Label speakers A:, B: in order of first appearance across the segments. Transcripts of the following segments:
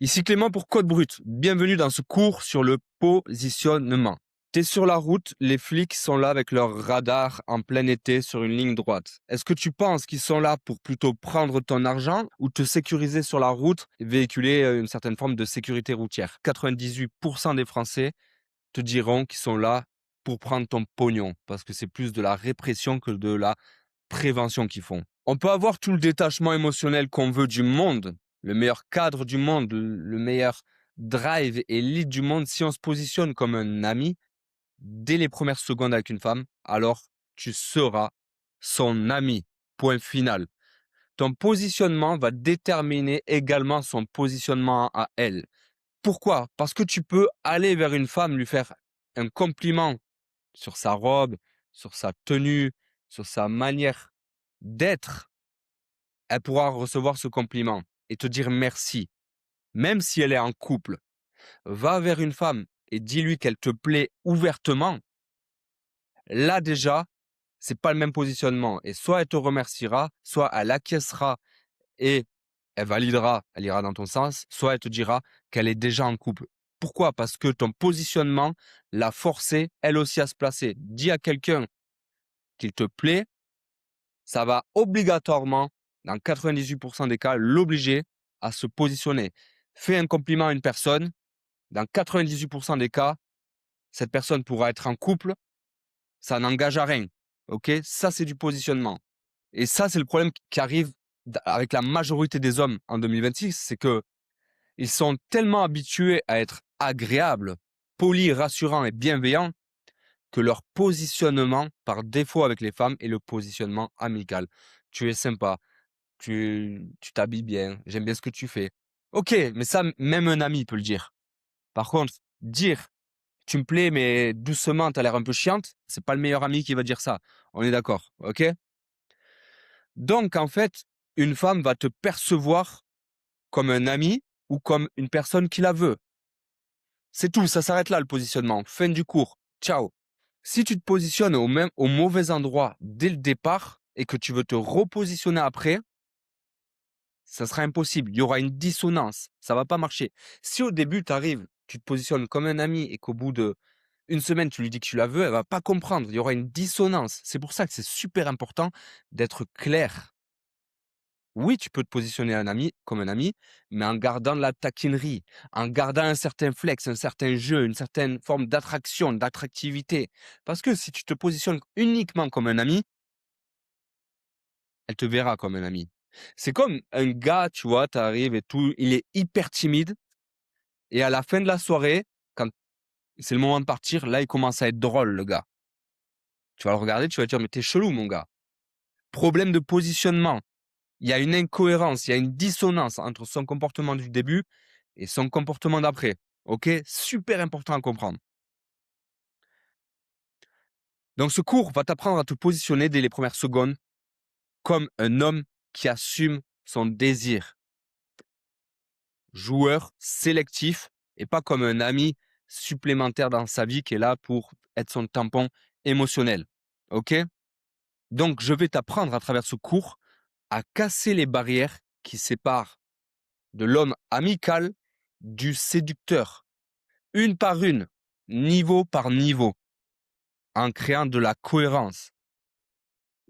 A: Ici Clément pour Code Brut. Bienvenue dans ce cours sur le positionnement. T'es sur la route, les flics sont là avec leur radar en plein été sur une ligne droite. Est-ce que tu penses qu'ils sont là pour plutôt prendre ton argent ou te sécuriser sur la route et véhiculer une certaine forme de sécurité routière? 98% des Français te diront qu'ils sont là pour prendre ton pognon parce que c'est plus de la répression que de la prévention qu'ils font. On peut avoir tout le détachement émotionnel qu'on veut du monde, le meilleur cadre du monde, le meilleur drive et lead du monde. Si on se positionne comme un ami dès les premières secondes avec une femme, alors tu seras son ami. Point final. Ton positionnement va déterminer également son positionnement à elle. Pourquoi? Parce que tu peux aller vers une femme, lui faire un compliment sur sa robe, sur sa tenue, sur sa manière d'être. Elle pourra recevoir ce compliment et te dire merci, même si elle est en couple. Va vers une femme et dis-lui qu'elle te plaît ouvertement. Là déjà, c'est pas le même positionnement. Et soit elle te remerciera, soit elle acquiescera et elle validera, elle ira dans ton sens, soit elle te dira qu'elle est déjà en couple. Pourquoi? Parce que ton positionnement l'a forcée, elle aussi, à se placer. Dis à quelqu'un qu'il te plaît, ça va obligatoirement, dans 98% des cas, l'obliger à se positionner. Fais un compliment à une personne, dans 98% des cas, cette personne pourra être en couple, ça n'engage à rien. Ok? Ça, c'est du positionnement. Et ça, c'est le problème qui arrive avec la majorité des hommes en 2026, c'est que ils sont tellement habitués à être agréables, polis, rassurants et bienveillants que leur positionnement par défaut avec les femmes est le positionnement amical. Tu es sympa, tu t'habilles bien, j'aime bien ce que tu fais. Ok, mais ça, même un ami peut le dire. Par contre, dire tu me plais, mais doucement, t'as l'air un peu chiante, c'est pas le meilleur ami qui va dire ça. On est d'accord, ok? Donc, en fait, une femme va te percevoir comme un ami ou comme une personne qui la veut. C'est tout, ça s'arrête là le positionnement. Fin du cours. Ciao. Si tu te positionnes au mauvais endroit dès le départ et que tu veux te repositionner après, ça sera impossible. Il y aura une dissonance. Ça va pas marcher. Si au début, tu arrives, tu te positionnes comme un ami et qu'au bout de une semaine, tu lui dis que tu la veux, elle va pas comprendre. Il y aura une dissonance. C'est pour ça que c'est super important d'être clair. Oui, tu peux te positionner comme un ami, mais en gardant de la taquinerie, en gardant un certain flex, un certain jeu, une certaine forme d'attraction, d'attractivité. Parce que si tu te positionnes uniquement comme un ami, elle te verra comme un ami. C'est comme un gars, tu vois, tu arrives et tout, il est hyper timide, et à la fin de la soirée, quand c'est le moment de partir, là, il commence à être drôle, le gars. Tu vas le regarder, tu vas te dire, mais t'es chelou, mon gars. Problème de positionnement. Il y a une incohérence, il y a une dissonance entre son comportement du début et son comportement d'après. Ok? Super important à comprendre. Donc, ce cours va t'apprendre à te positionner dès les premières secondes comme un homme qui assume son désir. Joueur sélectif et pas comme un ami supplémentaire dans sa vie qui est là pour être son tampon émotionnel. Ok? Donc, je vais t'apprendre à travers ce cours à casser les barrières qui séparent de l'homme amical du séducteur, une par une, niveau par niveau, en créant de la cohérence.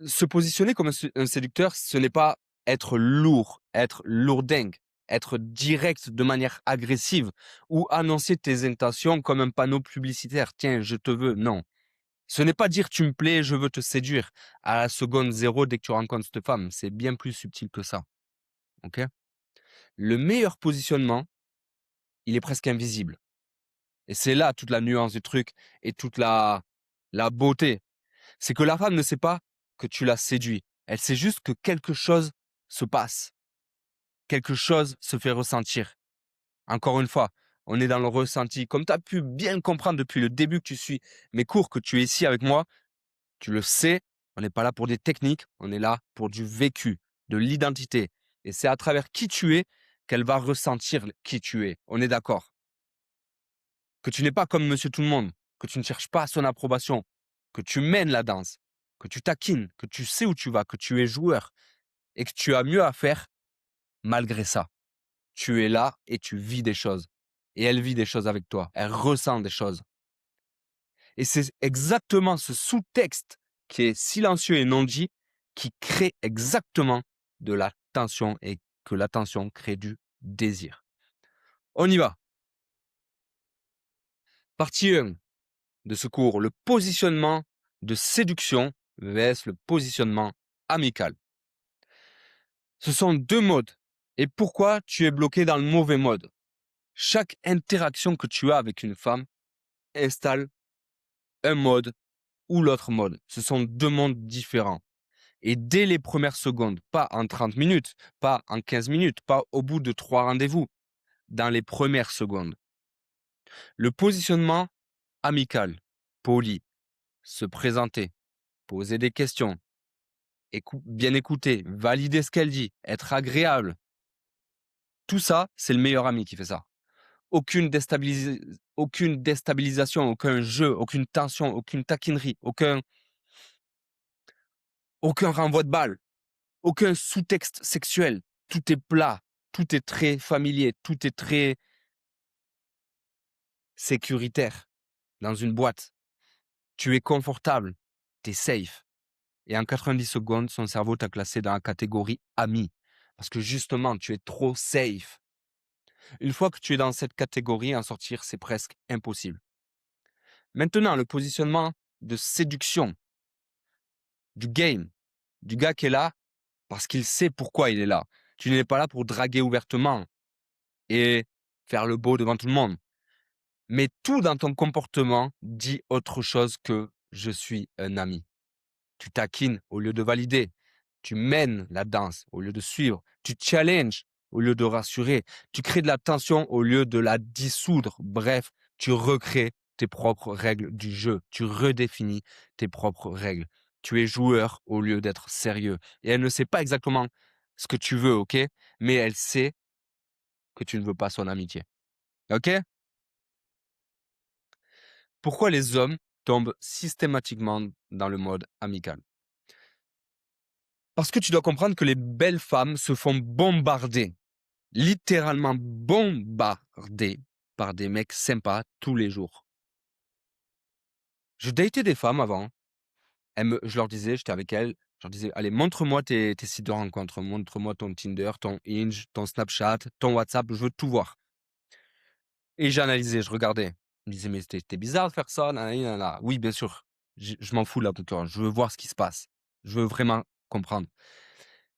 A: Se positionner comme un séducteur, ce n'est pas être lourd, être lourdingue, être direct de manière agressive ou annoncer tes intentions comme un panneau publicitaire. Tiens, je te veux. Non. Ce n'est pas dire tu me plais, je veux te séduire à la seconde zéro dès que tu rencontres cette femme. C'est bien plus subtil que ça. Ok? Le meilleur positionnement, il est presque invisible. Et c'est là toute la nuance du truc et toute la beauté. C'est que la femme ne sait pas que tu l'as séduit. Elle sait juste que quelque chose se passe. Quelque chose se fait ressentir. Encore une fois, on est dans le ressenti. Comme tu as pu bien le comprendre depuis le début que tu suis mes cours, que tu es ici avec moi, tu le sais, on n'est pas là pour des techniques, on est là pour du vécu, de l'identité. Et c'est à travers qui tu es qu'elle va ressentir qui tu es. On est d'accord? Que tu n'es pas comme monsieur tout le monde, que tu ne cherches pas son approbation, que tu mènes la danse, que tu taquines, que tu sais où tu vas, que tu es joueur et que tu as mieux à faire malgré ça. tu es là et tu vis des choses. Et elle vit des choses avec toi. Elle ressent des choses. Et c'est exactement ce sous-texte qui est silencieux et non dit qui crée exactement de la tension et que la tension crée du désir. On y va. Partie 1 de ce cours, le positionnement de séduction vs le positionnement amical. Ce sont deux modes. Et pourquoi tu es bloqué dans le mauvais mode? Chaque interaction que tu as avec une femme installe un mode ou l'autre mode. Ce sont deux mondes différents. Et dès les premières secondes, pas en 30 minutes, pas en 15 minutes, pas au bout de 3 rendez-vous, dans les premières secondes. Le positionnement amical, poli, se présenter, poser des questions, bien écouter, valider ce qu'elle dit, être agréable. Tout ça, c'est le meilleur ami qui fait ça. Aucune déstabilisation, aucun jeu, aucune tension, aucune taquinerie, aucun renvoi de balle, aucun sous-texte sexuel. Tout est plat, tout est très familier, tout est très sécuritaire dans une boîte. Tu es confortable, tu es safe. Et en 90 secondes, son cerveau t'a classé dans la catégorie ami. Parce que justement, tu es trop safe. Une fois que tu es dans cette catégorie, en sortir, c'est presque impossible. Maintenant, le positionnement de séduction du game, du gars qui est là parce qu'il sait pourquoi il est là. Tu n'es pas là pour draguer ouvertement et faire le beau devant tout le monde. Mais tout dans ton comportement dit autre chose que je suis un ami. Tu taquines au lieu de valider. Tu mènes la danse au lieu de suivre. Tu challenges au lieu de rassurer. Tu crées de la tension au lieu de la dissoudre. Bref, tu recrées tes propres règles du jeu. Tu redéfinis tes propres règles. Tu es joueur au lieu d'être sérieux. Et elle ne sait pas exactement ce que tu veux, ok? Mais elle sait que tu ne veux pas son amitié. Ok? Pourquoi les hommes tombent systématiquement dans le mode amical? Parce que tu dois comprendre que les belles femmes se font bombarder, littéralement bombarder par des mecs sympas tous les jours. Je datais des femmes avant. Je leur disais, j'étais avec elles, je leur disais, allez, montre-moi tes sites de rencontres, montre-moi ton Tinder, ton Hinge, ton Snapchat, ton WhatsApp, je veux tout voir. Et j'analysais, je regardais. Je me disais, mais c'était bizarre de faire ça. Nanani, nanana. Oui, bien sûr. Je m'en fous de la concurrence. Je veux voir ce qui se passe. Je veux vraiment comprendre.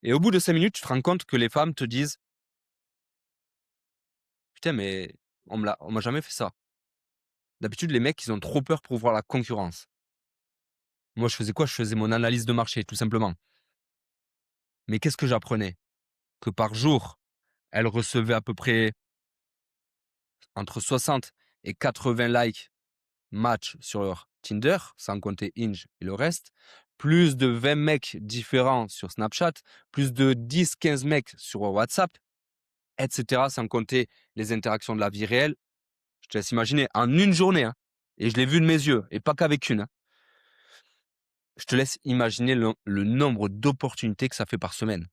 A: Et au bout de 5 minutes, tu te rends compte que les femmes te disent, putain, mais on m'a jamais fait ça. D'habitude, les mecs, ils ont trop peur pour voir la concurrence. Moi, je faisais quoi? Je faisais mon analyse de marché, tout simplement. Mais qu'est-ce que j'apprenais? Que par jour, elles recevaient à peu près entre 60 et 80 likes match sur leur Tinder, sans compter Hinge et le reste, plus de 20 mecs différents sur Snapchat, plus de 10-15 mecs sur WhatsApp, etc., sans compter les interactions de la vie réelle. Je te laisse imaginer, en une journée, hein, et je l'ai vu de mes yeux, et pas qu'avec une. Hein. Je te laisse imaginer le nombre d'opportunités que ça fait par semaine.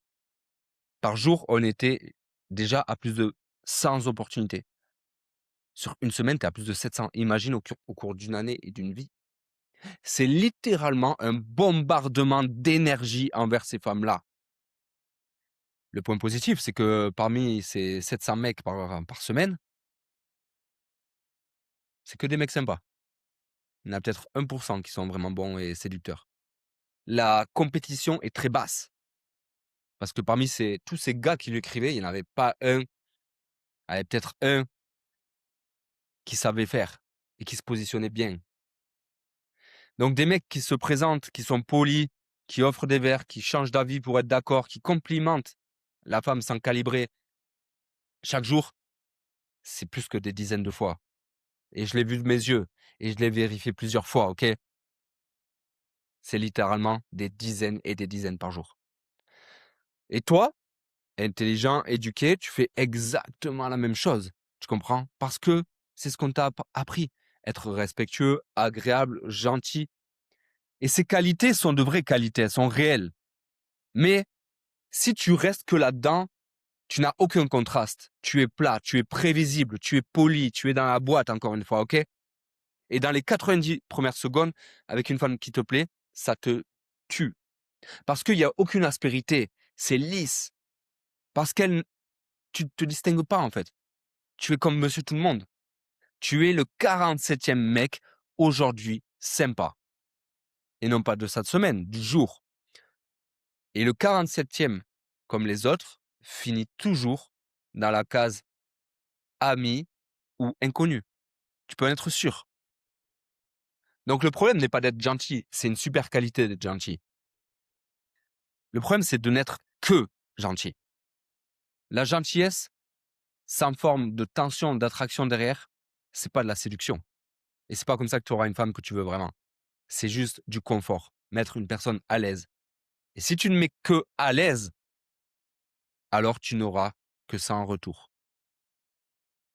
A: Par jour, on était déjà à plus de 100 opportunités. Sur une semaine, tu es à plus de 700. Imagine au cours d'une année et d'une vie. C'est littéralement un bombardement d'énergie envers ces femmes-là. Le point positif, c'est que parmi ces 700 mecs par semaine, c'est que des mecs sympas. Il y en a peut-être 1% qui sont vraiment bons et séducteurs. La compétition est très basse. Parce que parmi tous ces gars qui lui écrivaient, il n'y en avait pas un, il y avait peut-être un qui savait faire et qui se positionnait bien. Donc des mecs qui se présentent, qui sont polis, qui offrent des verres, qui changent d'avis pour être d'accord, qui complimentent la femme sans calibrer chaque jour, c'est plus que des dizaines de fois. Et je l'ai vu de mes yeux et je l'ai vérifié plusieurs fois, ok? C'est littéralement des dizaines et des dizaines par jour. Et toi, intelligent, éduqué, tu fais exactement la même chose. Tu comprends? Parce que c'est ce qu'on t'a appris. Être respectueux, agréable, gentil. Et ces qualités sont de vraies qualités, elles sont réelles. Mais si tu restes que là-dedans, Tu n'as aucun contraste. Tu es plat, tu es prévisible, tu es poli, tu es dans la boîte, encore une fois, ok? Et dans les 90 premières secondes, avec une femme qui te plaît, ça te tue. Parce qu'il n'y a aucune aspérité. C'est lisse. Parce tu ne te distingues pas, en fait. Tu es comme monsieur tout le monde. Tu es le 47e mec aujourd'hui sympa. Et non pas de cette semaine, du jour. Et le 47e, comme les autres, finit toujours dans la case ami ou inconnu. Tu peux en être sûr. Donc le problème n'est pas d'être gentil, c'est une super qualité d'être gentil. Le problème, c'est de n'être que gentil. La gentillesse, sans forme de tension, d'attraction derrière, c'est pas de la séduction. Et c'est pas comme ça que tu auras une femme que tu veux vraiment. C'est juste du confort, mettre une personne à l'aise. Et si tu ne mets que à l'aise, alors tu n'auras que ça en retour.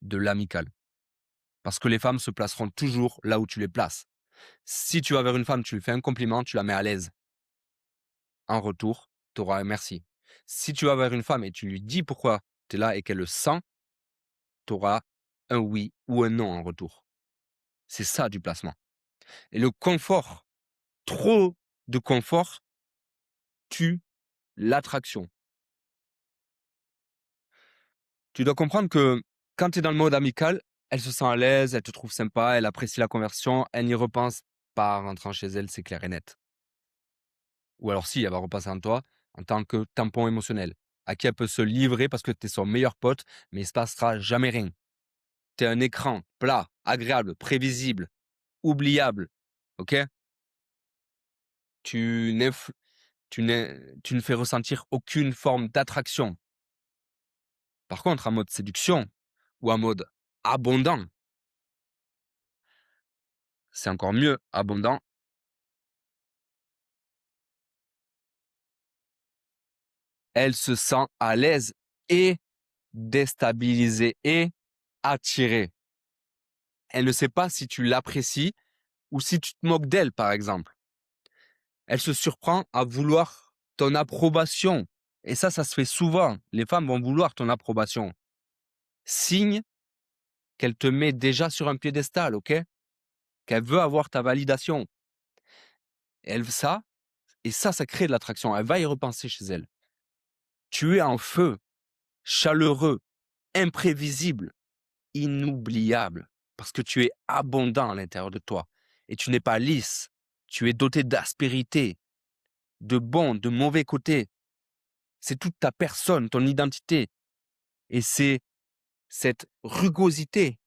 A: De l'amical. Parce que les femmes se placeront toujours là où tu les places. Si tu vas vers une femme, tu lui fais un compliment, tu la mets à l'aise. En retour, tu auras un merci. Si tu vas vers une femme et tu lui dis pourquoi tu es là et qu'elle le sent, tu auras un oui ou un non en retour. C'est ça du placement. Et le confort, trop de confort, tue l'attraction. Tu dois comprendre que quand tu es dans le mode amical, elle se sent à l'aise, elle te trouve sympa, elle apprécie la conversion, elle n'y repense pas en rentrant chez elle, c'est clair et net. Ou alors si, elle va repenser en toi en tant que tampon émotionnel, à qui elle peut se livrer parce que tu es son meilleur pote, mais il ne se passera jamais rien. Tu es un écran plat, agréable, prévisible, oubliable, ok? Tu, tu ne fais ressentir aucune forme d'attraction. Par contre, en mode séduction ou en mode abondant, c'est encore mieux, abondant. Elle se sent à l'aise et déstabilisée et attirée. Elle ne sait pas si tu l'apprécies ou si tu te moques d'elle, par exemple. Elle se surprend à vouloir ton approbation. Et ça se fait souvent. Les femmes vont vouloir ton approbation. Signe qu'elle te met déjà sur un piédestal, ok? Qu'elle veut avoir ta validation. Et ça crée de l'attraction. Elle va y repenser chez elle. Tu es en feu, chaleureux, imprévisible, inoubliable, parce que tu es abondant à l'intérieur de toi. Et tu n'es pas lisse. Tu es doté d'aspérité, de bons, de mauvais côtés. C'est toute ta personne, ton identité. Et c'est cette rugosité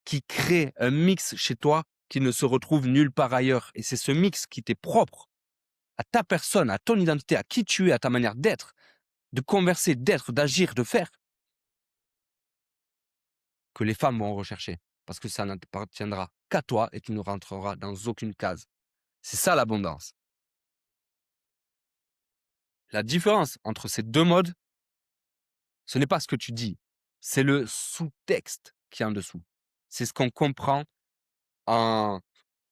A: qui crée un mix chez toi qui ne se retrouve nulle part ailleurs. Et c'est ce mix qui t'est propre à ta personne, à ton identité, à qui tu es, à ta manière d'être, de converser, d'être, d'agir, de faire, que les femmes vont rechercher. Parce que ça n'appartiendra qu'à toi et tu ne rentreras dans aucune case. C'est ça l'abondance. La différence entre ces deux modes, ce n'est pas ce que tu dis, c'est le sous-texte qui est en dessous. C'est ce qu'on comprend en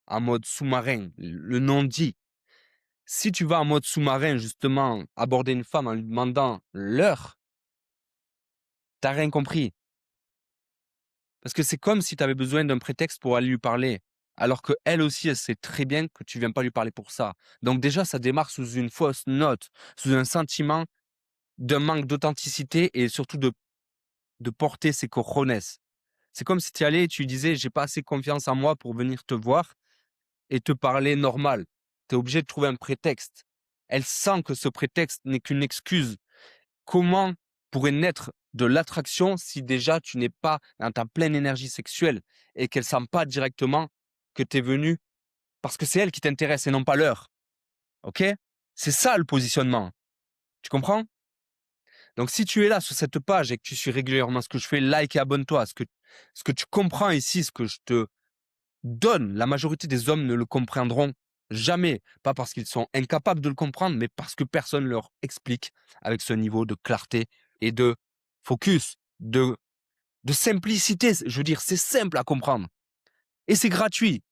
A: mode sous-marin, le non-dit. Si tu vas en mode sous-marin, justement, aborder une femme en lui demandant l'heure, t'as rien compris. Parce que c'est comme si tu avais besoin d'un prétexte pour aller lui parler. Alors qu'elle aussi, elle sait très bien que tu ne viens pas lui parler pour ça. Donc déjà, ça démarre sous une fausse note, sous un sentiment d'un manque d'authenticité et surtout de porter ses cojones. C'est comme si tu y allais et tu disais, j'ai pas assez confiance en moi pour venir te voir et te parler normal. Tu es obligé de trouver un prétexte. Elle sent que ce prétexte n'est qu'une excuse. Comment pourrait naître de l'attraction si déjà tu n'es pas dans ta pleine énergie sexuelle et qu'elle ne sent pas directement que tu es venu parce que c'est elle qui t'intéresse et non pas l'heure. Ok? C'est ça le positionnement. Tu comprends? Donc si tu es là sur cette page et que tu suis régulièrement ce que je fais, like et abonne-toi. Ce que tu comprends ici, ce que je te donne, la majorité des hommes ne le comprendront jamais. Pas parce qu'ils sont incapables de le comprendre, mais parce que personne ne leur explique avec ce niveau de clarté et de focus, de simplicité. Je veux dire, c'est simple à comprendre. Et c'est gratuit.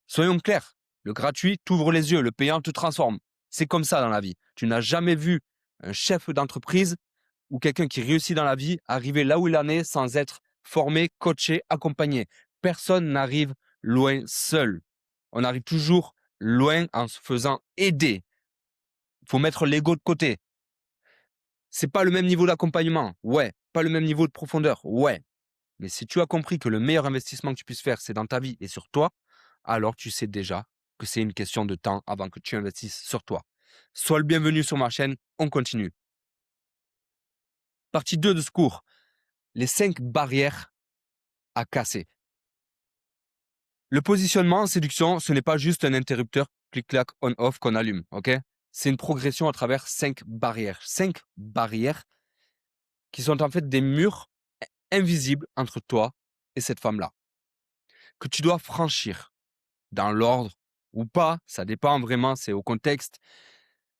A: Soyons clairs. Le gratuit t'ouvre les yeux, le payant te transforme. C'est comme ça dans la vie. Tu n'as jamais vu un chef d'entreprise ou quelqu'un qui réussit dans la vie arriver là où il en est sans être formé, coaché, accompagné. Personne n'arrive loin seul. On arrive toujours loin en se faisant aider. Il faut mettre l'ego de côté. C'est pas le même niveau d'accompagnement, ouais. Pas le même niveau de profondeur, ouais. Mais si tu as compris que le meilleur investissement que tu puisses faire, c'est dans ta vie et sur toi, alors tu sais déjà que c'est une question de temps avant que tu investisses sur toi. Sois le bienvenu sur ma chaîne, on continue. Partie 2 de ce cours, les 5 barrières à casser. Le positionnement en séduction, ce n'est pas juste un interrupteur clic-clac on-off qu'on allume, ok? C'est une progression à travers 5 barrières. 5 barrières qui sont en fait des murs invisibles entre toi et cette femme-là, que tu dois franchir dans l'ordre ou pas, ça dépend vraiment, c'est au contexte.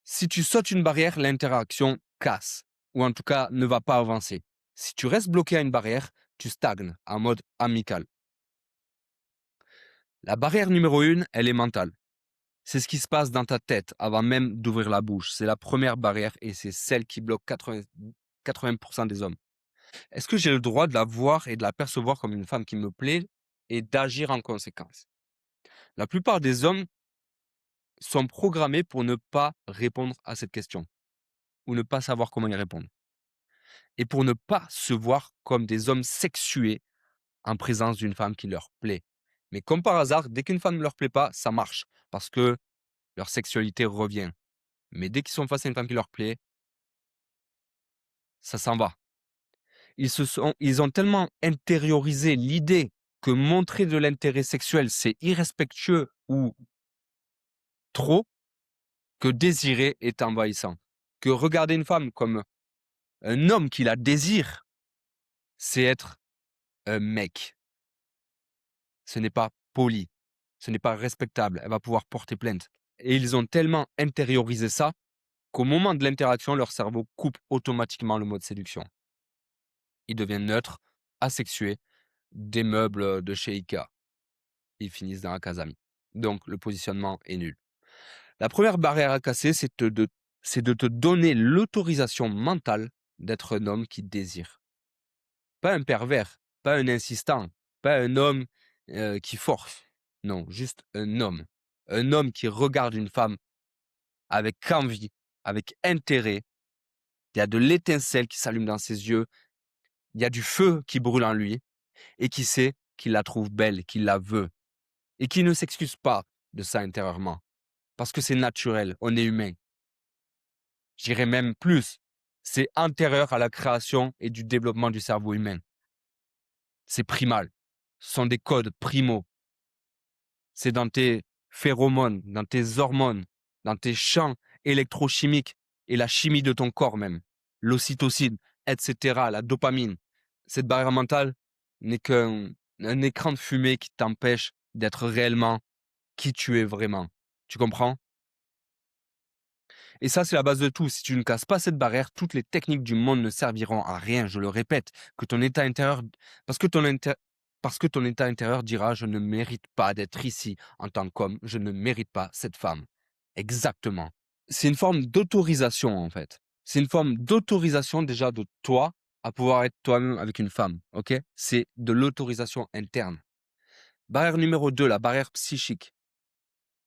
A: Si tu sautes une barrière, l'interaction casse, ou en tout cas ne va pas avancer. Si tu restes bloqué à une barrière, tu stagnes en mode amical. La barrière numéro 1, elle est mentale. C'est ce qui se passe dans ta tête avant même d'ouvrir la bouche. C'est la première barrière et c'est celle qui bloque 80% des hommes. Est-ce que j'ai le droit de la voir et de la percevoir comme une femme qui me plaît et d'agir en conséquence? La plupart des hommes sont programmés pour ne pas répondre à cette question ou ne pas savoir comment y répondre. Et pour ne pas se voir comme des hommes sexués en présence d'une femme qui leur plaît. Mais comme par hasard, dès qu'une femme ne leur plaît pas, ça marche parce que leur sexualité revient. Mais dès qu'ils sont face à une femme qui leur plaît, ça s'en va. Ils ont tellement intériorisé l'idée que montrer de l'intérêt sexuel, c'est irrespectueux ou trop, que désirer est envahissant. Que regarder une femme comme un homme qui la désire, c'est être un mec. Ce n'est pas poli, ce n'est pas respectable, elle va pouvoir porter plainte. Et ils ont tellement intériorisé ça qu'au moment de l'interaction, leur cerveau coupe automatiquement le mode séduction. Ils deviennent neutres, asexués, des meubles de chez Ikea. Ils finissent dans un casami. Donc le positionnement est nul. La première barrière à casser, c'est de te donner l'autorisation mentale d'être un homme qui désire. Pas un pervers, pas un insistant, pas un homme qui force. Non, juste un homme. Un homme qui regarde une femme avec envie, avec intérêt. Il y a de l'étincelle qui s'allume dans ses yeux. Il y a du feu qui brûle en lui et qui sait qu'il la trouve belle, qu'il la veut et qui ne s'excuse pas de ça intérieurement parce que c'est naturel, on est humain. J'irais même plus, c'est antérieur à la création et du développement du cerveau humain. C'est primal. Ce sont des codes primaux. C'est dans tes phéromones, dans tes hormones, dans tes champs électrochimiques et la chimie de ton corps même, l'ocytocine, etc., la dopamine. Cette barrière mentale n'est qu'un écran de fumée qui t'empêche d'être réellement qui tu es vraiment. Tu comprends? Et ça, c'est la base de tout. Si tu ne casses pas cette barrière, toutes les techniques du monde ne serviront à rien. Je le répète, que ton état intérieur, parce que ton état intérieur dira, je ne mérite pas d'être ici en tant qu'homme, je ne mérite pas cette femme. Exactement. C'est une forme d'autorisation, en fait. C'est une forme d'autorisation déjà de toi à pouvoir être toi-même avec une femme. Ok? C'est de l'autorisation interne. Barrière numéro 2, la barrière psychique.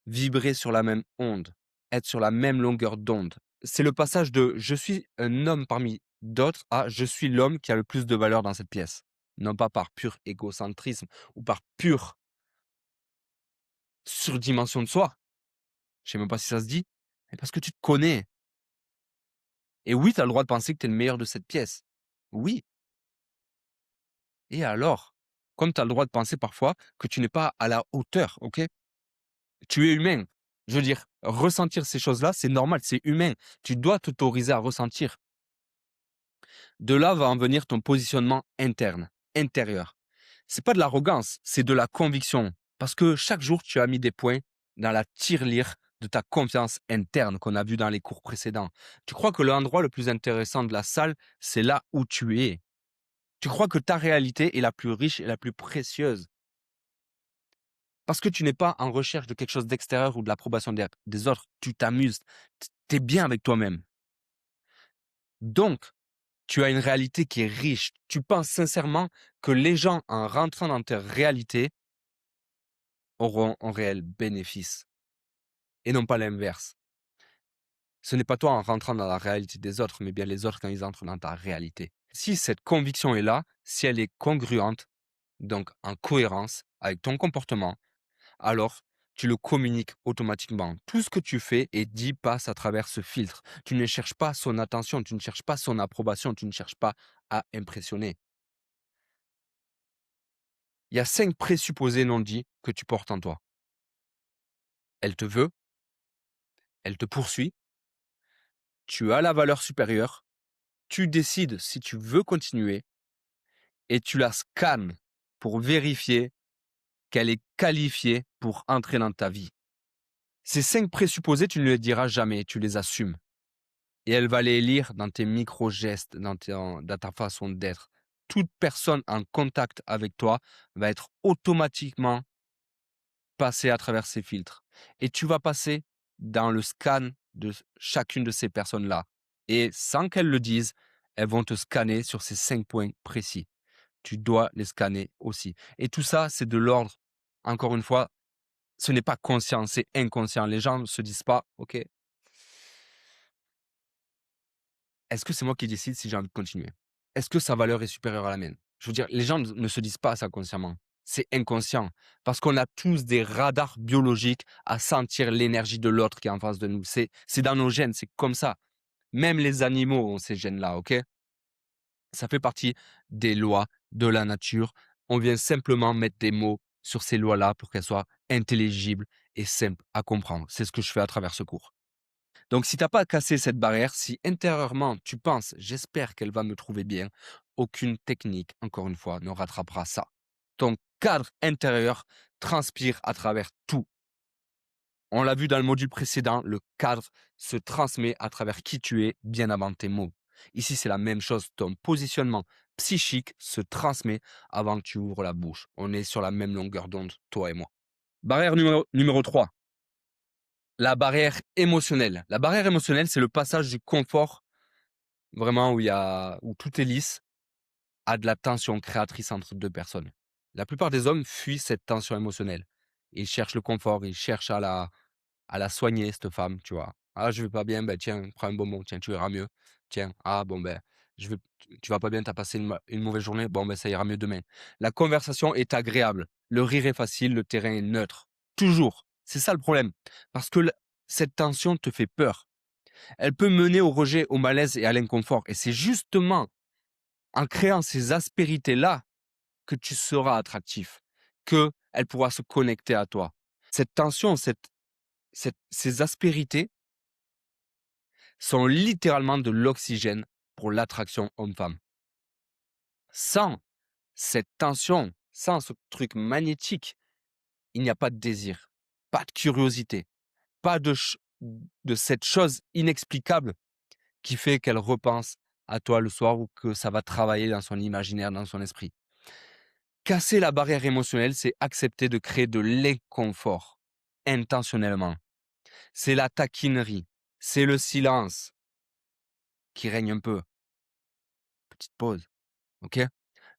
A: Vibrer sur la même onde, être sur la même longueur d'onde. C'est le passage de je suis un homme parmi d'autres à je suis l'homme qui a le plus de valeur dans cette pièce. Non pas par pur égocentrisme ou par pure surdimension de soi. Je sais même pas si ça se dit, mais parce que tu te connais. Et oui, tu as le droit de penser que tu es le meilleur de cette pièce. Oui. Et alors? Comme tu as le droit de penser parfois que tu n'es pas à la hauteur, ok? Tu es humain. Je veux dire, ressentir ces choses-là, c'est normal, c'est humain. Tu dois t'autoriser à ressentir. De là va en venir ton positionnement interne, intérieur. C'est pas de l'arrogance, c'est de la conviction. Parce que chaque jour, tu as mis des points dans la tirelire de ta confiance interne qu'on a vu dans les cours précédents. Tu crois que l'endroit le plus intéressant de la salle, c'est là où tu es. Tu crois que ta réalité est la plus riche et la plus précieuse. Parce que tu n'es pas en recherche de quelque chose d'extérieur ou de l'approbation des autres. Tu t'amuses. Tu es bien avec toi-même. Donc, Tu as une réalité qui est riche. Tu penses sincèrement que les gens, en rentrant dans ta réalité, auront un réel bénéfice et non pas l'inverse. Ce n'est pas toi en rentrant dans la réalité des autres, mais bien les autres quand ils entrent dans ta réalité. Si cette conviction est là, si elle est congruente, donc en cohérence avec ton comportement, alors tu le communiques automatiquement. Tout ce que tu fais et dis passe à travers ce filtre. Tu ne cherches pas son attention, tu ne cherches pas son approbation, tu ne cherches pas à impressionner. Il y a 5 présupposés non dits que tu portes en toi. Elle te veut, elle te poursuit, tu as la valeur supérieure, tu décides si tu veux continuer et tu la scannes pour vérifier qu'elle est qualifiée pour entrer dans ta vie. Ces 5 présupposés, tu ne les diras jamais, tu les assumes. Et elle va les lire dans tes micro-gestes, dans ta façon d'être. Toute personne en contact avec toi va être automatiquement passée à travers ces filtres. Et tu vas passer dans le scan de chacune de ces personnes-là. Et sans qu'elles le disent, elles vont te scanner sur ces 5 points précis. Tu dois les scanner aussi. Et tout ça, c'est de l'ordre. Encore une fois, ce n'est pas conscient, c'est inconscient. Les gens ne se disent pas, OK, est-ce que c'est moi qui décide si j'ai envie de continuer? Est-ce que sa valeur est supérieure à la mienne? Je veux dire, les gens ne se disent pas ça consciemment. C'est inconscient. Parce qu'on a tous des radars biologiques à sentir l'énergie de l'autre qui est en face de nous. C'est dans nos gènes, c'est comme ça. Même les animaux ont ces gènes-là, OK? Ça fait partie des lois de la nature. On vient simplement mettre des mots sur ces lois-là pour qu'elles soient intelligibles et simples à comprendre. C'est ce que je fais à travers ce cours. Donc si tu as pas cassé cette barrière, si intérieurement tu penses: «J'espère qu'elle va me trouver bien», aucune technique, encore une fois, ne rattrapera ça. Ton cadre intérieur transpire à travers tout. On l'a vu dans le module précédent, le cadre se transmet à travers qui tu es bien avant tes mots. Ici, c'est la même chose. Ton positionnement psychique se transmet avant que tu ouvres la bouche. On est sur la même longueur d'onde, toi et moi. Barrière numéro 3, la barrière émotionnelle. La barrière émotionnelle, c'est le passage du confort, vraiment où tout est lisse, à de la tension créatrice entre 2 personnes. La plupart des hommes fuient cette tension émotionnelle. Ils cherchent le confort, ils cherchent à la soigner cette femme, tu vois? «Ah, je vais pas bien, ben tiens, prends un bonbon, tiens, tu iras mieux. Tiens, ah bon, ben, je vais tu vas pas bien, tu as passé une mauvaise journée, bon, ben, ça ira mieux demain». La conversation est agréable, le rire est facile, le terrain est neutre. Toujours. C'est ça le problème. Parce que cette tension te fait peur. Elle peut mener au rejet, au malaise et à l'inconfort. Et c'est justement en créant ces aspérités-là que tu seras attractif, qu'elle pourra se connecter à toi. Cette tension, ces aspérités sont littéralement de l'oxygène pour l'attraction homme-femme. Sans cette tension, sans ce truc magnétique, il n'y a pas de désir, pas de curiosité, pas de cette chose inexplicable qui fait qu'elle repense à toi le soir ou que ça va travailler dans son imaginaire, dans son esprit. Casser la barrière émotionnelle, c'est accepter de créer de l'inconfort intentionnellement. C'est la taquinerie, c'est le silence qui règne un peu. Petite pause, OK?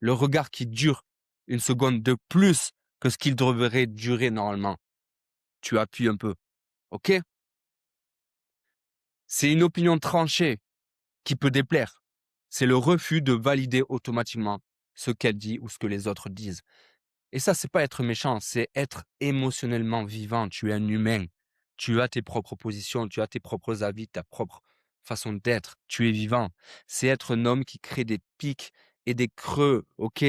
A: Le regard qui dure une seconde de plus que ce qu'il devrait durer normalement. Tu appuies un peu, OK? C'est une opinion tranchée qui peut déplaire. C'est le refus de valider automatiquement ce qu'elle dit ou ce que les autres disent. Et ça, c'est pas être méchant, c'est être émotionnellement vivant. Tu es un humain. Tu as tes propres positions, tu as tes propres avis, ta propre façon d'être. Tu es vivant. C'est être un homme qui crée des pics et des creux, OK?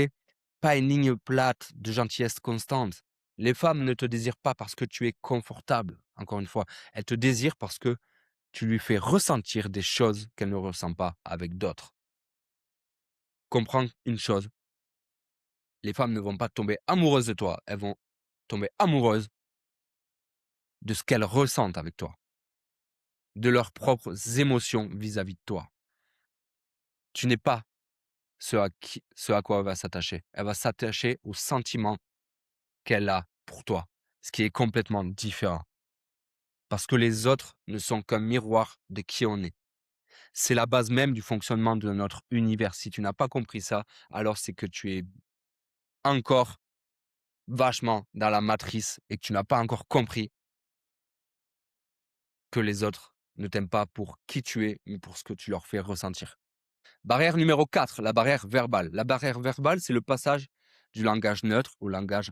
A: Pas une ligne plate de gentillesse constante. Les femmes ne te désirent pas parce que tu es confortable, encore une fois. Elles te désirent parce que tu lui fais ressentir des choses qu'elle ne ressent pas avec d'autres. Comprends une chose, les femmes ne vont pas tomber amoureuses de toi, elles vont tomber amoureuses de ce qu'elles ressentent avec toi, de leurs propres émotions vis-à-vis de toi. Tu n'es pas ce à quoi elle va s'attacher. Elle va s'attacher aux sentiments qu'elle a pour toi, ce qui est complètement différent. Parce que les autres ne sont qu'un miroir de qui on est. C'est la base même du fonctionnement de notre univers. Si tu n'as pas compris ça, alors c'est que tu es encore vachement dans la matrice et que tu n'as pas encore compris que les autres ne t'aiment pas pour qui tu es, mais pour ce que tu leur fais ressentir. Barrière numéro 4, la barrière verbale. La barrière verbale, c'est le passage du langage neutre au langage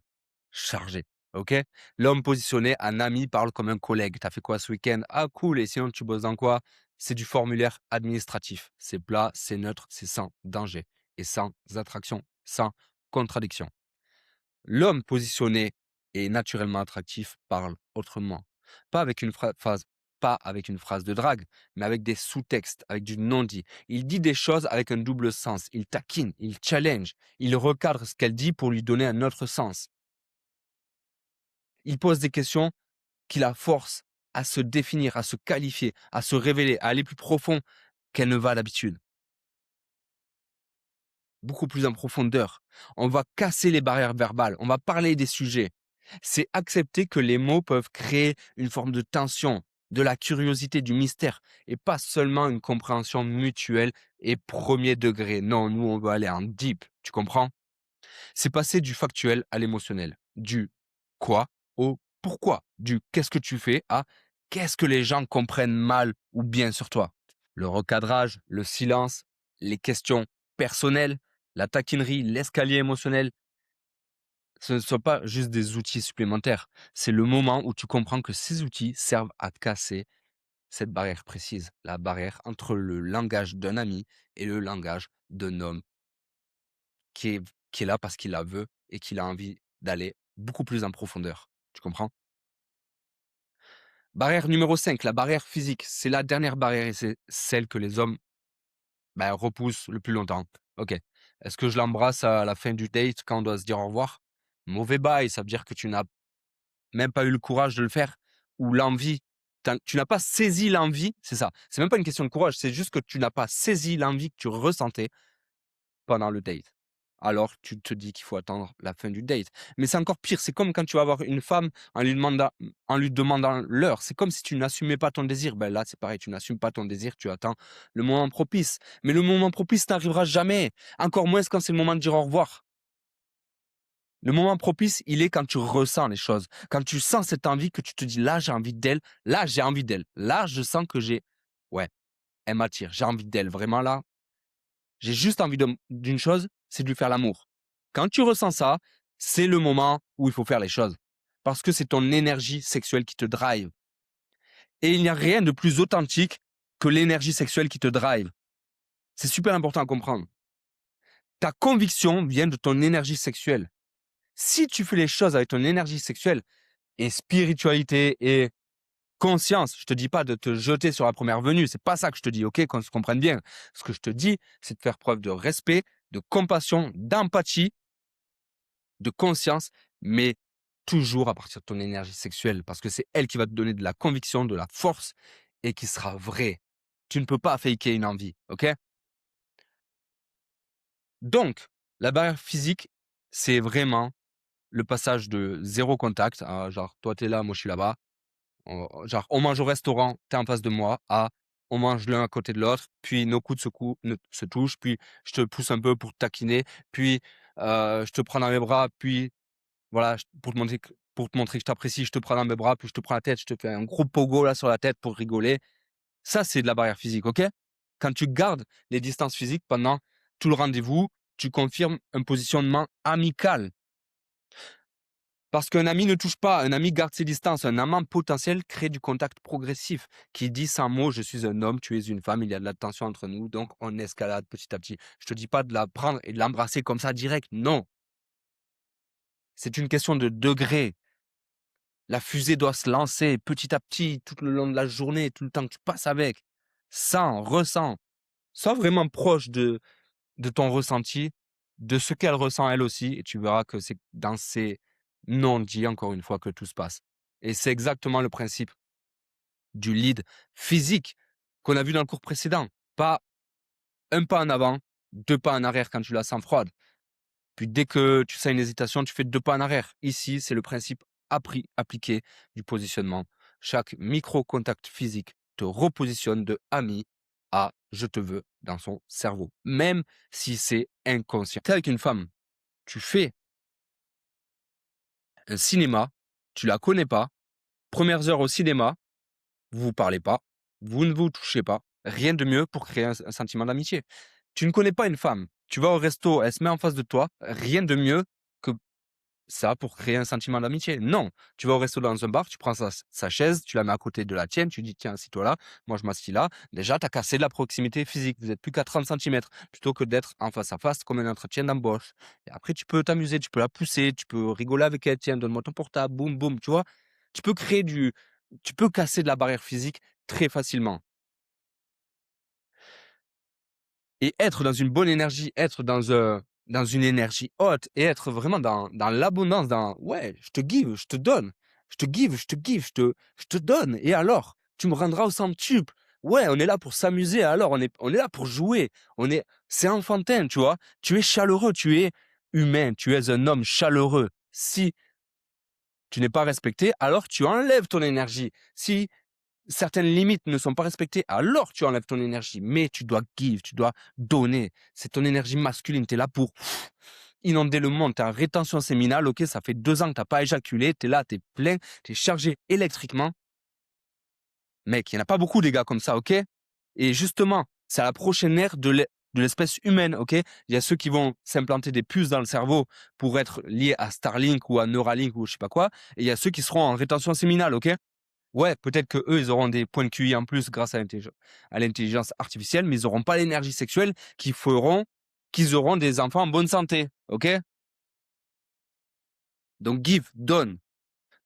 A: chargé. OK? L'homme positionné, un ami parle comme un collègue. T'as fait quoi ce week-end? Ah, cool. Et sinon, tu bosses dans quoi? C'est du formulaire administratif. C'est plat, c'est neutre, c'est sans danger et sans attraction, sans contradiction. L'homme positionné et naturellement attractif parle autrement. Pas avec une phrase, pas avec une phrase de drague, mais avec des sous-textes, avec du non-dit. Il dit des choses avec un double sens. Il taquine, il challenge, il recadre ce qu'elle dit pour lui donner un autre sens. Il pose des questions qui la forcent à se définir, à se qualifier, à se révéler, à aller plus profond qu'elle ne va d'habitude. Beaucoup plus en profondeur. On va casser les barrières verbales, on va parler des sujets. C'est accepter que les mots peuvent créer une forme de tension, de la curiosité, du mystère, et pas seulement une compréhension mutuelle et premier degré. Non, nous, on veut aller en deep, tu comprends? C'est passer du factuel à l'émotionnel, du quoi au pourquoi, du qu'est-ce que tu fais à qu'est-ce que les gens comprennent mal ou bien sur toi. Le recadrage, le silence, les questions personnelles, la taquinerie, l'escalier émotionnel, ce ne sont pas juste des outils supplémentaires. C'est le moment où tu comprends que ces outils servent à casser cette barrière précise, la barrière entre le langage d'un ami et le langage d'un homme qui est, qui est là parce qu'il la veut et qu'il a envie d'aller beaucoup plus en profondeur. Tu comprends? Barrière numéro 5, la barrière physique. C'est la dernière barrière et c'est celle que les hommes repousse le plus longtemps. OK. Est-ce que je l'embrasse à la fin du date quand on doit se dire au revoir? Mauvais bail, ça veut dire que tu n'as même pas eu le courage de le faire ou l'envie. Tu n'as pas saisi l'envie, c'est ça. C'est même pas une question de courage, c'est juste que tu n'as pas saisi l'envie que tu ressentais pendant le date. Alors tu te dis qu'il faut attendre la fin du date. Mais c'est encore pire, c'est comme quand tu vas voir une femme en lui demandant l'heure. C'est comme si tu n'assumais pas ton désir. Ben là, c'est pareil, tu n'assumes pas ton désir, tu attends le moment propice. Mais le moment propice n'arrivera jamais. Encore moins quand c'est le moment de dire au revoir. Le moment propice, il est quand tu ressens les choses. Quand tu sens cette envie que tu te dis là, j'ai envie d'elle, là, j'ai envie d'elle. Là, je sens que ouais, elle m'attire, j'ai envie d'elle. Vraiment là, j'ai juste envie d'une chose, c'est de lui faire l'amour. Quand tu ressens ça, c'est le moment où il faut faire les choses. Parce que c'est ton énergie sexuelle qui te drive. Et il n'y a rien de plus authentique que l'énergie sexuelle qui te drive. C'est super important à comprendre. Ta conviction vient de ton énergie sexuelle. Si tu fais les choses avec ton énergie sexuelle et spiritualité et conscience, je te dis pas de te jeter sur la première venue, c'est pas ça que je te dis, OK, qu'on se comprenne bien. Ce que je te dis, c'est de faire preuve de respect, de compassion, d'empathie, de conscience, mais toujours à partir de ton énergie sexuelle, parce que c'est elle qui va te donner de la conviction, de la force et qui sera vraie. Tu ne peux pas faker une envie, OK? Donc, la barrière physique, c'est vraiment le passage de zéro contact, à genre toi tu es là, moi je suis là-bas. Genre, on mange au restaurant, tu es en face de moi, on mange l'un à côté de l'autre, puis nos coudes se touchent, puis je te pousse un peu pour te taquiner, puis je te prends dans mes bras, puis voilà, pour te montrer que je t'apprécie, je te prends dans mes bras, puis je te prends la tête, je te fais un gros pogo là sur la tête pour rigoler. Ça, c'est de la barrière physique, OK? Quand tu gardes les distances physiques pendant tout le rendez-vous, tu confirmes un positionnement amical. Parce qu'un ami ne touche pas, un ami garde ses distances. Un amant potentiel crée du contact progressif qui dit sans mots, je suis un homme, tu es une femme, il y a de la tension entre nous, donc on escalade petit à petit. Je te dis pas de la prendre et de l'embrasser comme ça direct, non. C'est une question de degré. La fusée doit se lancer petit à petit, tout le long de la journée, tout le temps que tu passes avec. Sens, ressens. Sois vraiment proche de ton ressenti, de ce qu'elle ressent elle aussi, et tu verras que c'est dans ces non-dits, encore une fois, que tout se passe. Et c'est exactement le principe du lead physique qu'on a vu dans le cours précédent. Pas un pas en avant, deux pas en arrière quand tu la sens froide. Puis dès que tu sens une hésitation, tu fais deux pas en arrière. Ici, c'est le principe appliqué du positionnement. Chaque micro-contact physique te repositionne de ami à je te veux dans son cerveau, même si c'est inconscient. Tu es avec une femme, tu fais un cinéma, tu la connais pas, premières heures au cinéma, vous vous parlez pas, vous ne vous touchez pas, rien de mieux pour créer un sentiment d'amitié. Tu ne connais pas une femme, tu vas au resto, elle se met en face de toi, rien de mieux que ça pour créer un sentiment d'amitié. Non, tu vas au resto dans un bar, tu prends sa chaise, tu la mets à côté de la tienne, tu dis tiens, assis-toi là, moi je m'assis là. Déjà, tu as cassé de la proximité physique, vous êtes plus qu'à 30 centimètres, plutôt que d'être en face à face comme un entretien d'embauche. Et après, tu peux t'amuser, tu peux la pousser, tu peux rigoler avec elle, tiens, donne-moi ton portable, boum, boum, tu vois. Tu peux tu peux casser de la barrière physique très facilement. Et être dans une bonne énergie, être dans une énergie haute et être vraiment dans l'abondance, dans ouais, je te give, je te donne, je te give, je te give, je te donne. Et alors, tu me rendras au centuple. Ouais, on est là pour s'amuser. Alors, on est là pour jouer. C'est enfantin, tu vois. Tu es chaleureux, tu es humain, tu es un homme chaleureux. Si tu n'es pas respecté, alors tu enlèves ton énergie. Si certaines limites ne sont pas respectées, alors tu enlèves ton énergie. Mais tu dois give, tu dois donner. C'est ton énergie masculine. Tu es là pour inonder le monde. Tu es en rétention séminale. Ok, ça fait 2 ans que tu n'as pas éjaculé. Tu es là, tu es plein, tu es chargé électriquement. Mec, il n'y en a pas beaucoup des gars comme ça, ok? Et justement, c'est à la prochaine ère de l'espèce humaine, ok? Il y a ceux qui vont s'implanter des puces dans le cerveau pour être liés à Starlink ou à Neuralink ou je sais pas quoi. Et il y a ceux qui seront en rétention séminale, ok? Ouais, peut-être que eux, ils auront des points de QI en plus grâce à l'intelligence artificielle, mais ils n'auront pas l'énergie sexuelle qui feront qu'ils auront des enfants en bonne santé. OK? Donc, give, donne.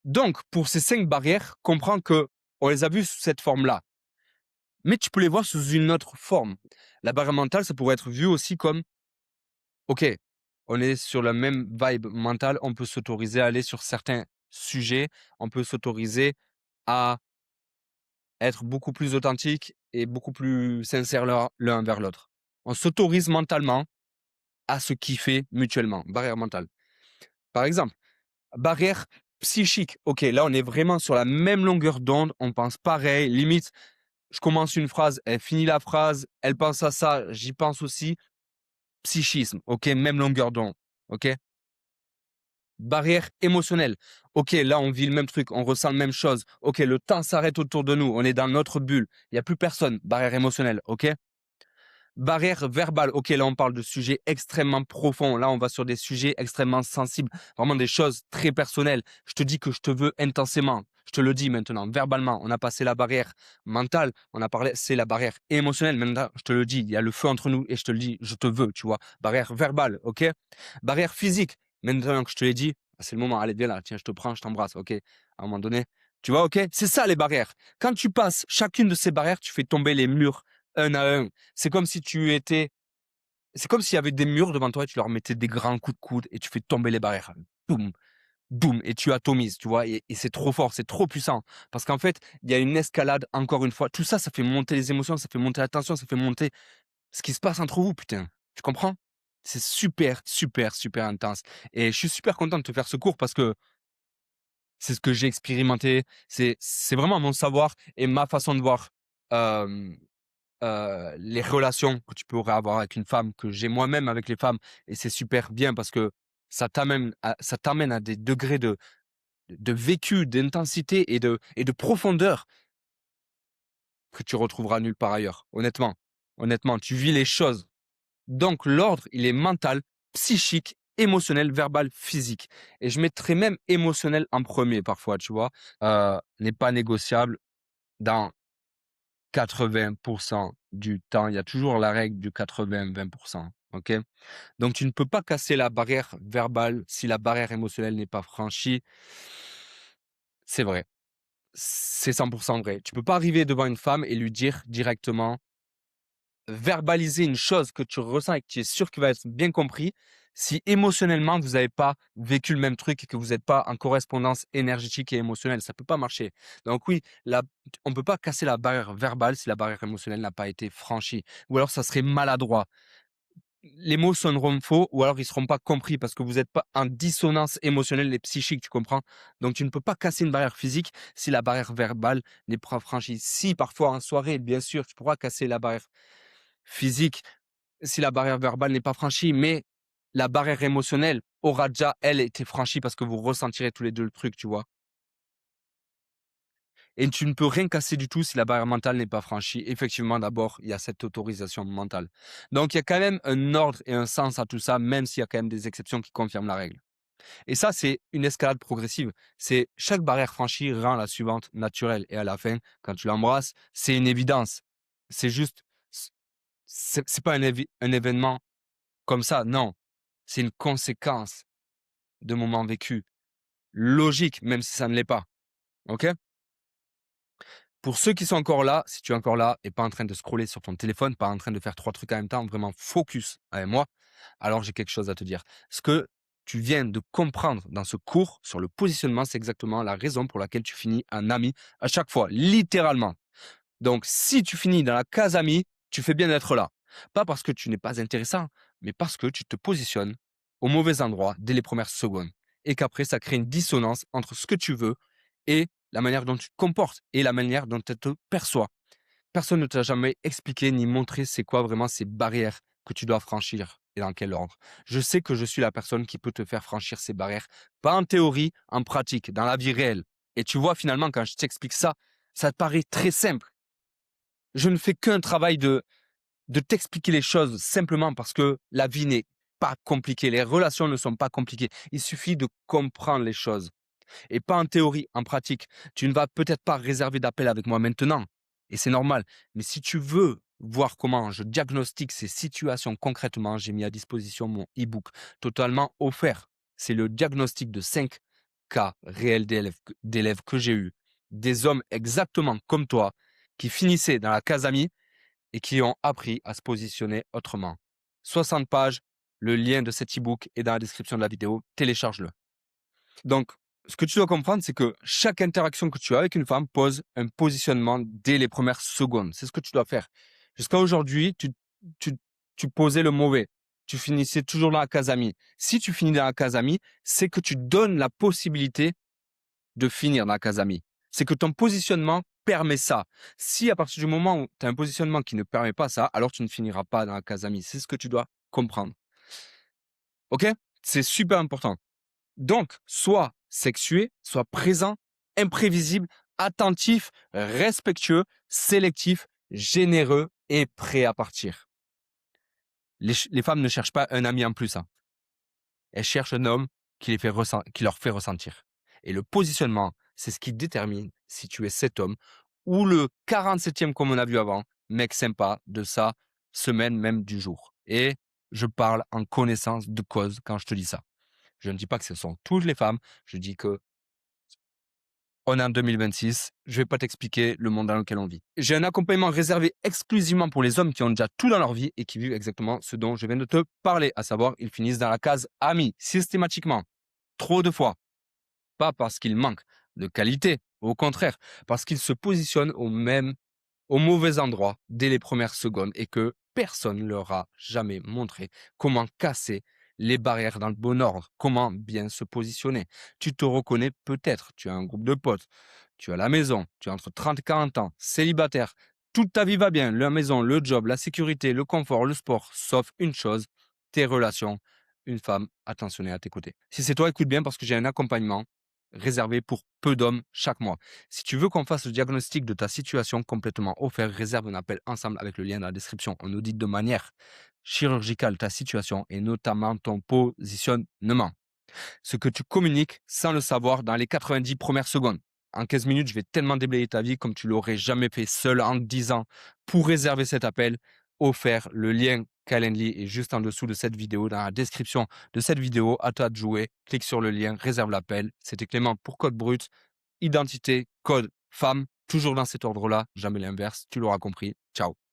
A: Donc, pour ces 5 barrières, comprends que on les a vues sous cette forme-là. Mais tu peux les voir sous une autre forme. La barrière mentale, ça pourrait être vu aussi comme, OK, on est sur la même vibe mentale, on peut s'autoriser à aller sur certains sujets, on peut s'autoriser à être beaucoup plus authentique et beaucoup plus sincère l'un envers l'autre. On s'autorise mentalement à se kiffer mutuellement. Barrière mentale. Par exemple, barrière psychique. OK, là, on est vraiment sur la même longueur d'onde. On pense pareil. Limite, je commence une phrase, elle finit la phrase, elle pense à ça, j'y pense aussi. Psychisme. OK, même longueur d'onde. OK. Barrière émotionnelle. OK, là, on vit le même truc, on ressent la même chose. OK, le temps s'arrête autour de nous, on est dans notre bulle. Il n'y a plus personne. Barrière émotionnelle. OK. Barrière verbale. OK, là, on parle de sujets extrêmement profonds. Là, on va sur des sujets extrêmement sensibles, vraiment des choses très personnelles. Je te dis que je te veux intensément. Je te le dis maintenant, verbalement. On a passé la barrière mentale, on a parlé, c'est la barrière émotionnelle. Maintenant, je te le dis, il y a le feu entre nous et je te le dis, je te veux, tu vois. Barrière verbale, OK? Barrière physique. Maintenant que je te l'ai dit, c'est le moment. Allez, viens là, tiens, je te prends, je t'embrasse, OK? À un moment donné, tu vois, OK? C'est ça les barrières. Quand tu passes chacune de ces barrières, tu fais tomber les murs un à un. C'est comme si c'est comme s'il y avait des murs devant toi et tu leur mettais des grands coups de coude et tu fais tomber les barrières. Boum, boum, et tu atomises, tu vois, et c'est trop fort, c'est trop puissant. Parce qu'en fait, il y a une escalade, encore une fois. Tout ça, ça fait monter les émotions, ça fait monter la tension, ça fait monter ce qui se passe entre vous, putain. Tu comprends? C'est super, super, super intense. Et je suis super content de te faire ce cours parce que c'est ce que j'ai expérimenté. C'est vraiment mon savoir et ma façon de voir. euh, les relations que tu pourrais avoir avec une femme, que j'ai moi-même avec les femmes, et c'est super bien parce que ça t'amène à des degrés de vécu, d'intensité et de profondeur que tu retrouveras nulle part ailleurs. Honnêtement, honnêtement, tu vis les choses. Donc l'ordre, il est mental, psychique, émotionnel, verbal, physique. Et je mettrais même émotionnel en premier parfois, tu vois. N'est pas négociable dans 80% du temps, il y a toujours la règle du 80-20%. OK? Donc, tu ne peux pas casser la barrière verbale si la barrière émotionnelle n'est pas franchie. C'est vrai. C'est 100% vrai. Tu peux pas arriver devant une femme et lui dire directement, verbaliser une chose que tu ressens et que tu es sûr qu'il va être bien compris, si émotionnellement vous n'avez pas vécu le même truc et que vous n'êtes pas en correspondance énergétique et émotionnelle, ça peut pas marcher. Donc oui, on peut pas casser la barrière verbale si la barrière émotionnelle n'a pas été franchie. Ou alors ça serait maladroit. Les mots sonneront faux ou alors ils seront pas compris parce que vous n'êtes pas en dissonance émotionnelle et psychique, tu comprends? Donc tu ne peux pas casser une barrière physique si la barrière verbale n'est pas franchie. Si parfois en soirée, bien sûr, tu pourras casser la barrière physique si la barrière verbale n'est pas franchie, mais la barrière émotionnelle aura déjà, elle, été franchie parce que vous ressentirez tous les 2 le truc, tu vois? Et tu ne peux rien casser du tout si la barrière mentale n'est pas franchie. Effectivement, d'abord, il y a cette autorisation mentale. Donc, il y a quand même un ordre et un sens à tout ça, même s'il y a quand même des exceptions qui confirment la règle. Et ça, c'est une escalade progressive. C'est chaque barrière franchie rend la suivante naturelle. Et à la fin, quand tu l'embrasses, c'est une évidence. C'est juste, c'est pas un événement comme ça, non. C'est une conséquence de moments vécus. Logique, même si ça ne l'est pas. OK? Pour ceux qui sont encore là, si tu es encore là et pas en train de scroller sur ton téléphone, pas en train de faire 3 trucs en même temps, vraiment focus avec moi, alors j'ai quelque chose à te dire. Ce que tu viens de comprendre dans ce cours sur le positionnement, c'est exactement la raison pour laquelle tu finis un ami à chaque fois, littéralement. Donc si tu finis dans la case ami, tu fais bien d'être là. Pas parce que tu n'es pas intéressant, mais parce que tu te positionnes au mauvais endroit dès les premières secondes. Et qu'après, ça crée une dissonance entre ce que tu veux et la manière dont tu te comportes et la manière dont tu te perçois. Personne ne t'a jamais expliqué ni montré c'est quoi vraiment ces barrières que tu dois franchir et dans quel ordre. Je sais que je suis la personne qui peut te faire franchir ces barrières, pas en théorie, en pratique, dans la vie réelle. Et tu vois, finalement, quand je t'explique ça, ça te paraît très simple. Je ne fais qu'un travail de t'expliquer les choses simplement parce que la vie n'est pas compliquée, les relations ne sont pas compliquées. Il suffit de comprendre les choses et pas en théorie, en pratique. Tu ne vas peut-être pas réserver d'appel avec moi maintenant et c'est normal. Mais si tu veux voir comment je diagnostique ces situations concrètement, j'ai mis à disposition mon e-book totalement offert. C'est le diagnostic de 5 cas réels d'élèves que j'ai eus, des hommes exactement comme toi qui finissaient dans la case amie et qui ont appris à se positionner autrement. 60 pages, le lien de cet e-book est dans la description de la vidéo, télécharge-le. Donc, ce que tu dois comprendre, c'est que chaque interaction que tu as avec une femme pose un positionnement dès les premières secondes. C'est ce que tu dois faire. Jusqu'à aujourd'hui, tu, tu posais le mauvais. Tu finissais toujours dans la case amie. Si tu finis dans la case amie, c'est que tu donnes la possibilité de finir dans la case amie. C'est que ton positionnement permet ça. Si à partir du moment où tu as un positionnement qui ne permet pas ça, alors tu ne finiras pas dans la case amie. C'est ce que tu dois comprendre. OK? C'est super important. Donc, sois sexué, sois présent, imprévisible, attentif, respectueux, sélectif, généreux et prêt à partir. Les femmes ne cherchent pas un ami en plus, hein. Elles cherchent un homme qui leur fait ressentir. Et le positionnement, c'est ce qui détermine si tu es cet homme ou le 47e comme on a vu avant, mec sympa de sa semaine, même du jour. Et je parle en connaissance de cause quand je te dis ça. Je ne dis pas que ce sont toutes les femmes, je dis que on est en 2026, je vais pas t'expliquer le monde dans lequel on vit. J'ai un accompagnement réservé exclusivement pour les hommes qui ont déjà tout dans leur vie et qui vivent exactement ce dont je viens de te parler, à savoir, ils finissent dans la case ami, systématiquement, trop de fois. Pas parce qu'ils manquent de qualité, au contraire, parce qu'ils se positionnent au mauvais endroit dès les premières secondes et que personne ne leur a jamais montré comment casser les barrières dans le bon ordre, comment bien se positionner. Tu te reconnais peut-être, tu as un groupe de potes, tu as la maison, tu as entre 30 et 40 ans, célibataire, toute ta vie va bien, la maison, le job, la sécurité, le confort, le sport, sauf une chose, tes relations, une femme attentionnée à tes côtés. Si c'est toi, écoute bien parce que j'ai un accompagnement réservé pour peu d'hommes chaque mois. Si tu veux qu'on fasse le diagnostic de ta situation complètement offert, réserve un appel ensemble avec le lien dans la description. On audite de manière chirurgicale ta situation et notamment ton positionnement. Ce que tu communiques sans le savoir dans les 90 premières secondes. En 15 minutes, je vais tellement déblayer ta vie comme tu l'aurais jamais fait seul en 10 ans. Pour réserver cet appel, offert, le lien Calendly est juste en dessous de cette vidéo, dans la description de cette vidéo. À toi de jouer. Clique sur le lien, réserve l'appel. C'était Clément pour Code Brut. Identité, code, femme, toujours dans cet ordre-là, jamais l'inverse. Tu l'auras compris. Ciao.